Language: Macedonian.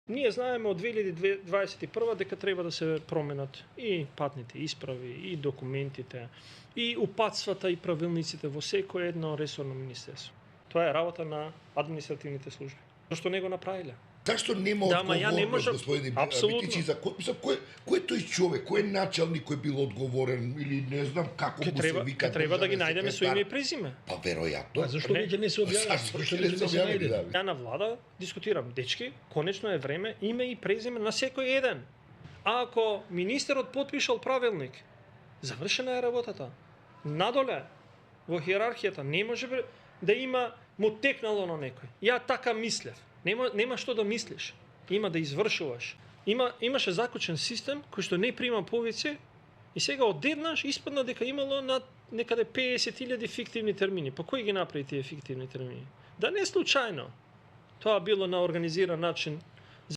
Ние знаеме од 2021 дека треба да се променат и патните исправи, и документите, и упатствата и правилниците во секое едно ресорно министерство. Тоа е работа на административните служби. Зашто не го направиле? Зашто нема одговорност, господин Митичи, за кој тој човек, кој началник кој бил одговорен или не знам како му се вика? Треба да ги најдеме со име и презиме. Па веројатно. Зашто веќе не се објавиле? Зашто не се објавиле? Ја на влада дискутирам, дечки, конечно е време име и презиме на секој еден. А ако министерот потпишал правилник, завршена е работата. Надоле во хиерархијата не може да има му текнало на некој. Ја така мислев. Нема што да мислиш. Има да извршуваш. Имаше закучен систем кој што не прима повеќе и сега одеднаш испадна дека имало на некаде 50.000 фиктивни термини. Па кој ги направи тие фиктивни термини? Да не случајно. Тоа било на организиран начин